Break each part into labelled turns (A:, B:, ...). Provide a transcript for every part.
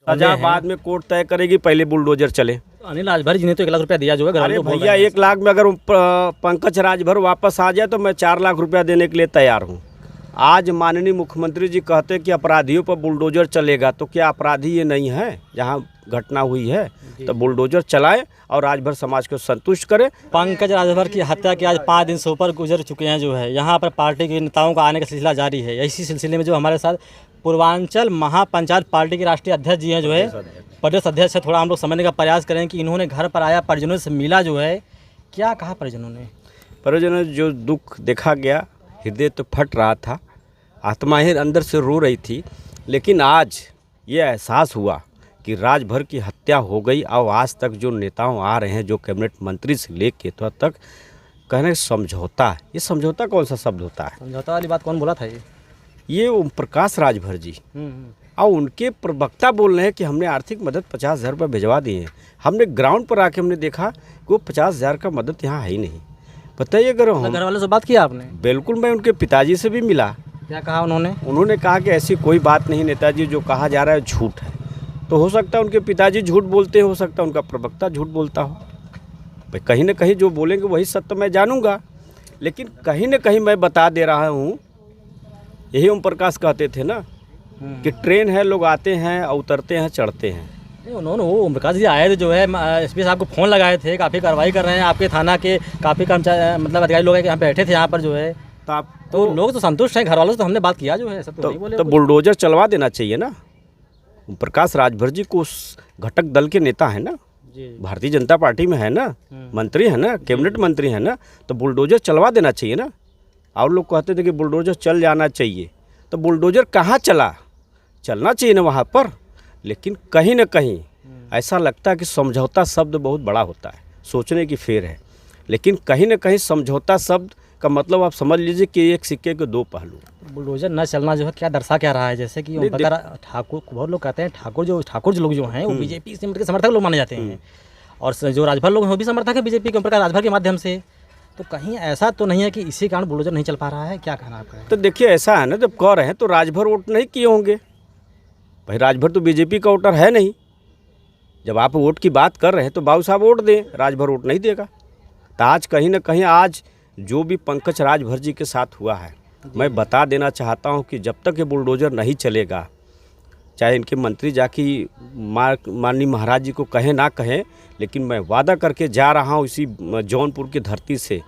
A: सजा बाद में कोर्ट तय करेगी, पहले बुलडोजर चले।
B: अनिल राजभर जी ने तो 1 लाख रुपया दिया जो है।
A: अरे भैया 1 लाख में अगर पंकज राजभर वापस आ जाए तो मैं 4 लाख रुपया देने के लिए तैयार हूँ। आज माननीय मुख्यमंत्री जी कहते हैं कि अपराधियों पर बुलडोजर चलेगा, तो क्या अपराधी ये नहीं है? जहाँ घटना हुई है तो बुलडोजर चलाए और राजभर समाज को संतुष्ट करे।
B: पंकज राजभर की हत्या के आज 5 दिन से ऊपर गुजर चुके हैं जो है। यहाँ पर पार्टी के नेताओं का आने का सिलसिला जारी है। इसी सिलसिले में जो हमारे साथ पूर्वांचल महापंचायत पार्टी के राष्ट्रीय अध्यक्ष जी हैं जो है, प्रदेश अध्यक्ष है। थोड़ा हम लोग समझने का प्रयास करें कि इन्होंने घर पर आया, परिजनों से मिला जो है, क्या कहा परिजनों ने?
A: परिजनों जो दुख देखा गया, हृदय तो फट रहा था, आत्माएं अंदर से रो रही थी। लेकिन आज ये एहसास हुआ कि राजभर की हत्या हो गई और आज तक जो नेताओं आ रहे हैं, जो कैबिनेट मंत्री से लेके तो तक कहने समझौता। ये समझौता कौन सा शब्द होता है?
B: समझौता वाली बात कौन बोला था?
A: ये ओम प्रकाश राजभर जी और उनके प्रवक्ता बोल रहे हैं कि हमने आर्थिक मदद 50,000 रुपये भिजवा दिए हैं। हमने ग्राउंड पर आके हमने देखा कि वो 50,000 का मदद यहाँ है ही नहीं। बताइए अगर हम
B: घर वालों से बात किया आपने?
A: बिल्कुल, मैं उनके पिताजी से भी मिला।
B: क्या कहा उन्होंने?
A: उन्होंने कहा कि ऐसी कोई बात नहीं नेताजी, जो कहा जा रहा है झूठ है। तो हो सकता है उनके पिताजी झूठ बोलते हैं, हो सकता है उनका प्रवक्ता झूठ बोलता हो। भाई कहीं ना कहीं जो बोलेंगे वही सत्य मैं जानूंगा। लेकिन कहीं ना कहीं मैं बता दे रहा हूँ, यही ओम प्रकाश कहते थे ना कि ट्रेन है, लोग आते हैं उतरते हैं चढ़ते हैं।
B: उन्होंने वो ओम प्रकाश जी आए थे जो है, एसपी साहब को फ़ोन लगाए थे, काफ़ी कार्रवाई कर रहे हैं। आपके थाना के काफ़ी कर्मचारी मतलब अधिकारी लोग यहाँ बैठे थे यहाँ पर जो है, तो लोग तो संतुष्ट हैं। घर वालों से तो हमने बात किया जो है, सब तो नहीं बोले।
A: तो बुलडोजर चलवा देना चाहिए ना। ओम प्रकाश राजभर जी को उस घटक दल के नेता है ना, भारतीय जनता पार्टी में है ना, मंत्री है ना, कैबिनेट मंत्री है ना, तो बुलडोजर चलवा देना चाहिए ना। और लोग कहते थे कि बुलडोजर चल जाना चाहिए, तो बुलडोजर कहाँ चला? चलना चाहिए ना वहाँ पर। लेकिन कहीं ना कहीं ऐसा लगता है कि समझौता शब्द बहुत बड़ा होता है, सोचने की फेर है। लेकिन कहीं ना कहीं समझौता शब्द का मतलब आप समझ लीजिए कि एक सिक्के के 2 पहलू।
B: बुलडोजर न चलना जो है क्या दर्शा क्या रहा है? जैसे कि ठाकुर, बहुत लोग कहते हैं ठाकुर जो लोग जो हैं वो बीजेपी के समर्थक लोग माने जाते हैं, और जो राजभर लोग हैं वो भी समर्थक है बीजेपी के, ओम प्रकाश राजभर के माध्यम से। तो कहीं ऐसा तो नहीं है कि इसी कारण बुलडोजर नहीं चल पा रहा है? क्या कहना आपका?
A: तो देखिए ऐसा है ना, जब कह रहे हैं तो राजभर वोट नहीं किए होंगे। भाई राजभर तो बीजेपी का वोटर है नहीं। जब आप वोट की बात कर रहे हैं तो बाबू साहब वोट दें, राजभर वोट नहीं देगा। तो आज कहीं ना कहीं आज जो भी पंकज राजभर जी के साथ हुआ है, मैं बता देना चाहता हूं कि जब तक ये बुलडोजर नहीं चलेगा, चाहे इनके मंत्री जाके माननीय महाराज जी को कहें ना कहें, लेकिन मैं वादा करके जा रहा हूं इसी जौनपुर की धरती से,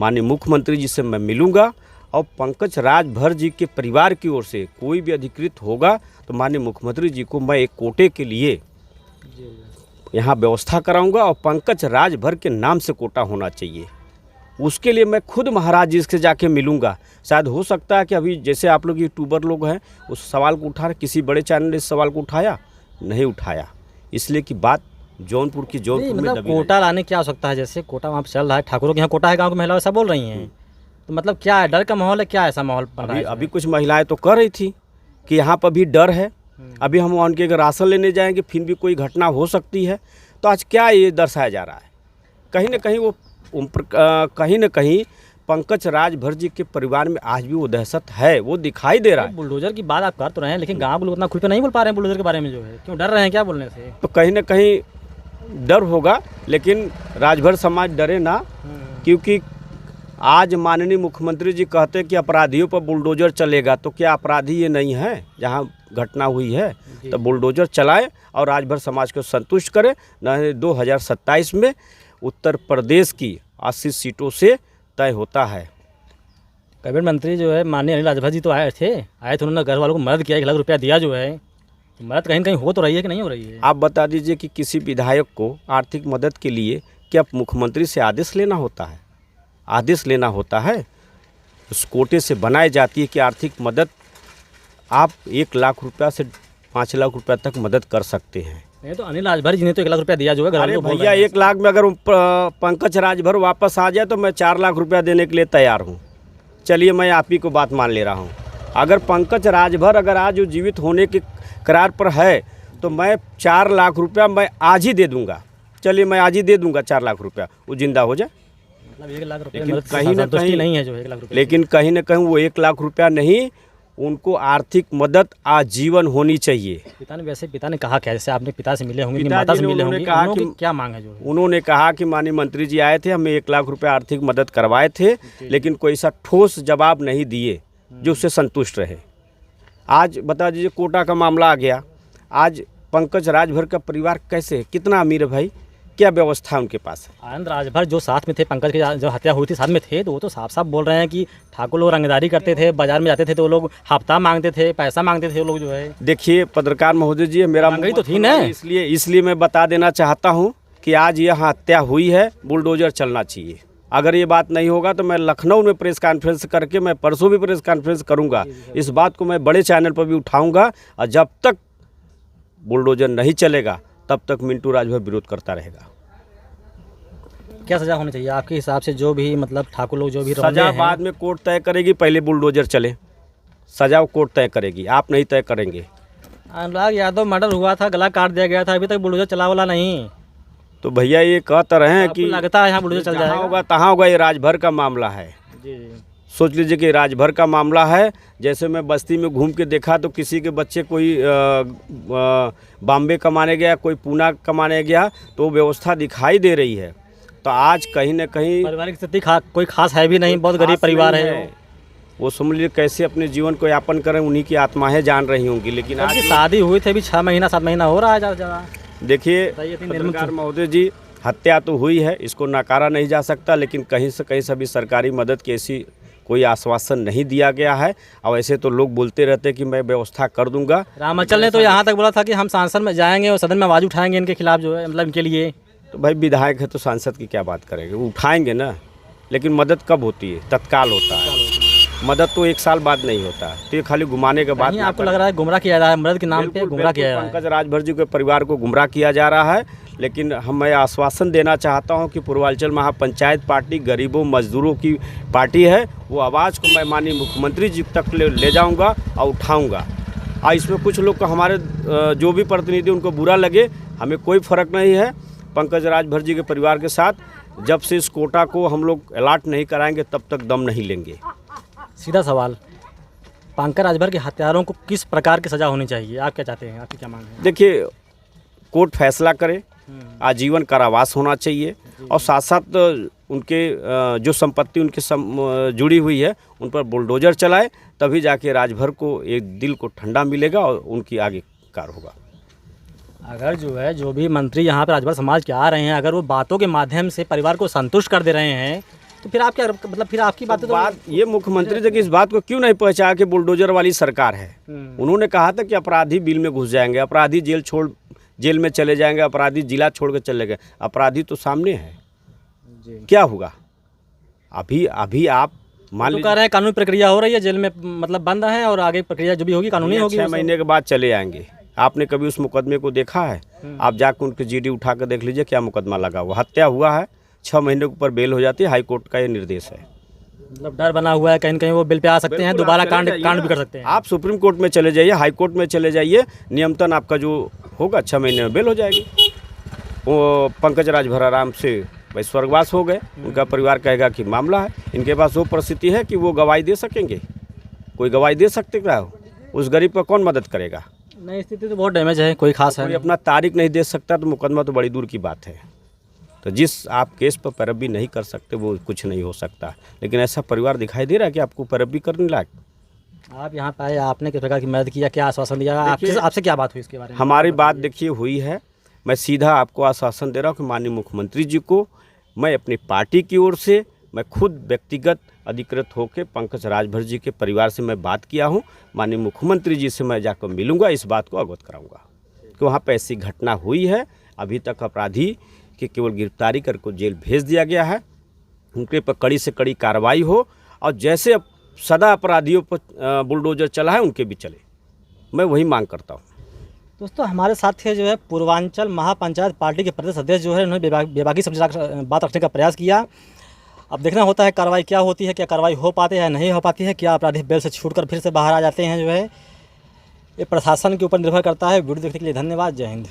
A: माननीय मुख्यमंत्री जी से मैं मिलूंगा और पंकज राजभर जी के परिवार की ओर से कोई भी अधिकृत होगा तो माननीय मुख्यमंत्री जी को मैं एक कोटे के लिए यहाँ व्यवस्था कराऊंगा और पंकज राजभर के नाम से कोटा होना चाहिए। उसके लिए मैं खुद महाराज जी से जाके मिलूंगा। शायद हो सकता है कि अभी जैसे आप लोग यूट्यूबर लोग हैं उस सवाल को उठा रहे, किसी बड़े चैनल ने इस सवाल को उठाया नहीं उठाया, इसलिए कि बात जौनपुर की जौनपुर में
B: मतलब कोटा लाने की आवश्यकता है। जैसे कोटा वहाँ पर चल रहा है, ठाकुरों के यहाँ कोटा है, गाँव की महिलाएं ऐसा बोल रही हैं। तो मतलब क्या है, डर का माहौल है? क्या ऐसा माहौल बन रहा है?
A: अभी कुछ महिलाएं तो कह रही थी कि यहाँ पर भी डर है, अभी हम उनके अगर राशन लेने जाएंगे फिर भी कोई घटना हो सकती है। तो आज क्या ये दर्शाया जा रहा है? कहीं ना कहीं वो कहीं ना कहीं पंकज राजभर जी के परिवार में आज भी वो दहशत है, वो दिखाई दे रहा है।
B: बुलडोजर की बात आप कर तो रहे हैं, लेकिन गाँव के लोग उतना खुल कर नहीं बोल पा रहे हैं बुलडोजर के बारे में जो है। क्यों डर रहे हैं, क्या बोलने से?
A: तो कहीं ना कहीं डर होगा, लेकिन राजभर समाज डरे ना, क्योंकि आज माननीय मुख्यमंत्री जी कहते हैं कि अपराधियों पर बुलडोजर चलेगा, तो क्या अपराधी ये नहीं है? जहाँ घटना हुई है तो बुलडोजर चलाए और राजभर समाज को संतुष्ट करे। न 2027 में उत्तर प्रदेश की 80 सीटों से तय होता है।
B: कैबिनेट मंत्री जो है माननीय अनिल राजभर जी तो आए थे, उन्होंने घर वालों को मदद किया, 1 लाख रुपया दिया जो है। तो मदद कहीं कहीं हो तो रही है कि नहीं हो रही है?
A: आप बता दीजिए कि किसी विधायक को आर्थिक मदद के लिए क्या मुख्यमंत्री से आदेश लेना होता है? आदेश लेना होता है, उस कोटे से बनाई जाती है कि आर्थिक मदद आप 1 लाख रुपया से 5 लाख रुपया तक मदद कर सकते हैं।
B: नहीं तो अनिल राजभर जी ने तो 1 लाख रुपया दिया जो है।
A: अरे भैया 1 लाख में अगर पंकज राजभर वापस आ जाए तो मैं 4 लाख रुपया देने के लिए तैयार हूँ। चलिए मैं आप ही को बात मान ले रहा हूँ। अगर पंकज राजभर अगर आज वो जीवित होने के करार पर है तो मैं 4 लाख रुपया मैं आज ही दे दूँगा। चलिए मैं आज ही दे दूँगा 4 लाख रुपया, वो जिंदा हो जाए।
B: मतलब 1 लाख रुपया
A: कहीं ना कहीं
B: नहीं है जो 1 लाख रुपया,
A: लेकिन कहीं ना कहीं वो 1 लाख रुपया नहीं, उनको आर्थिक मदद आजीवन होनी चाहिए।
B: पिता ने कहा क्या, जैसे आपने पिता से मिले होंगे,
A: पिताजी
B: माता से
A: ने
B: मिले
A: उन्होंने
B: होंगे,
A: कहा
B: उन्होंने
A: कि-
B: क्या मांग है जो है?
A: उन्होंने कहा कि माननीय मंत्री जी आए थे, हमें 1 लाख रुपए आर्थिक मदद करवाए थे, लेकिन कोई ऐसा ठोस जवाब नहीं दिए जो उससे संतुष्ट रहे। आज बता दीजिए कोटा का मामला आ गया। आज पंकज राजभर का परिवार कैसे है, कितना अमीर है भाई, क्या व्यवस्था उनके पास है?
B: आनंद राजभर जो साथ में थे, पंकज की जो हत्या हुई थी साथ में थे, तो वो तो साफ साफ बोल रहे हैं कि ठाकुर लोग रंगदारी करते थे, बाजार में जाते थे तो वो लोग हफ्ता मांगते थे, पैसा मांगते थे वो लोग जो है।
A: देखिए पत्रकार महोदय जी, मेरा
B: महंगाई
A: मुंह
B: तो थी ना।
A: इसलिए मैं बता देना चाहता हूँ कि आज यह हत्या हुई है, बुलडोजर चलना चाहिए। अगर ये बात नहीं होगा तो मैं लखनऊ में प्रेस कॉन्फ्रेंस करके, मैं परसों भी प्रेस कॉन्फ्रेंस करूंगा, इस बात को मैं बड़े चैनल पर भी उठाऊंगा, और जब तक बुलडोजर नहीं चलेगा तब तक मिंटू राजभर विरोध करता रहेगा।
B: क्या सजा होनी चाहिए आपके हिसाब से? जो भी मतलब ठाकुर लोग जो भी
A: सजा बाद में कोर्ट तय करेगी, पहले बुलडोजर चले, सजा कोर्ट तय करेगी, आप नहीं तय करेंगे।
B: अनुराग यादव मर्डर हुआ था, गला काट दिया गया था, अभी तक बुलडोजर चला वाला नहीं।
A: तो भैया ये कहते रहे हैं कि
B: लगता है यहाँ बुलडोजर चल
A: जहाँ
B: जाएगा।
A: होगा तहाँ होगा, ये राजभर का मामला है।
B: जी जी।
A: सोच लीजिए कि राजभर का मामला है। जैसे मैं बस्ती में घूम के देखा तो किसी के बच्चे कोई बॉम्बे कमाने गया, कोई पूना कमाने गया, तो व्यवस्था दिखाई दे रही है। तो आज कहीं ना कहीं
B: पारिवारिक स्थिति कोई खास है भी नहीं, बहुत गरीब
A: खास
B: परिवार
A: नहीं
B: है।
A: वो समझ लीजिए कैसे अपने जीवन को यापन करें, उन्हीं की आत्माएं जान रही होंगी। लेकिन आज
B: उनकी शादी हुई थी अभी 6 महीना 7 महीना हो रहा है ज़्यादा।
A: देखिए
B: बताइए, इतनी
A: पत्रकार महोदय जी, हत्या तो हुई है, इसको नकारा नहीं जा सकता, लेकिन कहीं से कहीं सभी सरकारी मदद की ऐसी कोई आश्वासन नहीं दिया गया है। और ऐसे तो लोग बोलते रहते हैं कि मैं व्यवस्था कर दूंगा।
B: रामाचल ने तो यहाँ तक बोला था कि हम सांसद में जाएंगे और सदन में आवाज़ उठाएंगे इनके खिलाफ जो है, मतलब इनके लिए।
A: तो भाई विधायक है तो सांसद की क्या बात करेंगे, वो उठाएंगे ना। लेकिन मदद कब होती है? तत्काल होता है। मदद तो 1 साल बाद नहीं होता। तो ये खाली घुमाने के बाद
B: आपको लग रहा है गुमराह किया जा रहा है, मदद के नाम पे गुमराह किया जा रहा है।
A: पंकज राजभर जी के परिवार को गुमराह किया जा रहा है। लेकिन मैं आश्वासन देना चाहता हूं कि पूर्वांचल महापंचायत पार्टी गरीबों मजदूरों की पार्टी है। वो आवाज़ को मैं माननीय मुख्यमंत्री जी तक ले जाऊंगा और उठाऊंगा। और इसमें कुछ लोग को हमारे जो भी प्रतिनिधि उनको बुरा लगे, हमें कोई फ़र्क नहीं है। पंकज राजभर जी के परिवार के साथ जब से इस कोटा को हम लोग अलॉट नहीं कराएंगे तब तक दम नहीं लेंगे।
B: सीधा सवाल, पंकज राजभर के हत्यारों को किस प्रकार की सज़ा होनी चाहिए? आप क्या चाहते हैं, आपकी क्या मांग है?
A: देखिए कोर्ट फैसला करे, आजीवन कारावास होना चाहिए, और साथ साथ उनके जो संपत्ति उनके जुड़ी हुई है उन पर बुलडोजर चलाए, तभी जाके राजभर को एक दिल को ठंडा मिलेगा और उनकी आगे कार होगा।
B: अगर जो है जो भी मंत्री यहाँ पर राजभर समाज के आ रहे हैं, अगर वो बातों के माध्यम से परिवार को संतुष्ट कर दे रहे हैं, तो फिर आप क्या मतलब फिर आपकी बातें तो
A: बात ये मुख्यमंत्री जी की इस बात को क्यों नहीं पहुंचाया कि बुलडोजर वाली सरकार है। उन्होंने कहा था कि अपराधी बिल में घुस जाएंगे, अपराधी जेल में चले जाएंगे, अपराधी जिला छोड़ कर चले गए। अपराधी तो सामने है, क्या होगा? अभी आप मान
B: तो
A: लीजिए
B: कह रहे हैं कानूनी प्रक्रिया हो रही है, जेल में मतलब बंद है, और आगे प्रक्रिया जो भी होगी कानूनी होगी।
A: 6 महीने के बाद चले आएंगे। आपने कभी उस मुकदमे को देखा है? आप जाकर उनके जीडी उठा कर देख लीजिए, क्या मुकदमा लगा हुआ। हत्या हुआ है, 6 महीने के ऊपर बेल हो जाती है। हाई कोर्ट का ये निर्देश है।
B: मतलब डर बना हुआ है, कहीं न कहीं वो बिल पे आ सकते हैं, दोबारा कांड भी कर सकते हैं।
A: आप सुप्रीम कोर्ट में चले जाइए, हाई कोर्ट में चले जाइए, नियमतन आपका जो होगा 6 महीने में बेल हो जाएगी। वो पंकज राजभर आराम से भाई स्वर्गवास हो गए। उनका परिवार कहेगा कि मामला है, इनके पास वो परिस्थिति है कि वो गवाही दे सकेंगे। कोई गवाही दे सकते क्या? उस गरीब का कौन मदद करेगा?
B: नहीं, स्थिति तो बहुत डैमेज है, कोई खास है
A: कोई अपना तारीख नहीं दे सकता तो मुकदमा तो बड़ी दूर की बात है। तो जिस आप केस पर पैरवी नहीं कर सकते वो कुछ नहीं हो सकता। लेकिन ऐसा परिवार दिखाई दे रहा है कि आपको पैरवी करने लायक।
B: आप यहाँ पे आए, आपने किस प्रकार की मदद किया, क्या आश्वासन दिया? आपसे क्या बात हुई इसके बारे में?
A: हमारी बात देखिए हुई है। मैं सीधा आपको आश्वासन दे रहा हूँ कि माननीय मुख्यमंत्री जी को मैं अपनी पार्टी की ओर से मैं खुद व्यक्तिगत अधिकृत होकर पंकज राजभर जी के परिवार से मैं बात किया हूँ। माननीय मुख्यमंत्री जी से मैं जाकर मिलूंगा, इस बात को अवगत कराऊंगा कि वहाँ पर ऐसी घटना हुई है। अभी तक अपराधी की केवल गिरफ्तारी कर को जेल भेज दिया गया है। उनके पर कड़ी से कड़ी कार्रवाई हो, और जैसे सदा अपराधियों पर बुलडोजर चला है उनके भी चले। मैं वही मांग करता हूँ।
B: दोस्तों, हमारे साथ थे जो है पूर्वांचल महापंचायत पार्टी के प्रदेश अध्यक्ष जो है, उन्होंने बेबाकी शब्द बात रखने का प्रयास किया। अब देखना होता है कार्रवाई क्या होती है, क्या कार्रवाई हो पाती है नहीं हो पाती है, क्या अपराधी बेल से छूटकर फिर से बाहर आ जाते हैं जो है, ये प्रशासन के ऊपर निर्भर करता है। वीडियो देखने के लिए धन्यवाद। जय हिंद।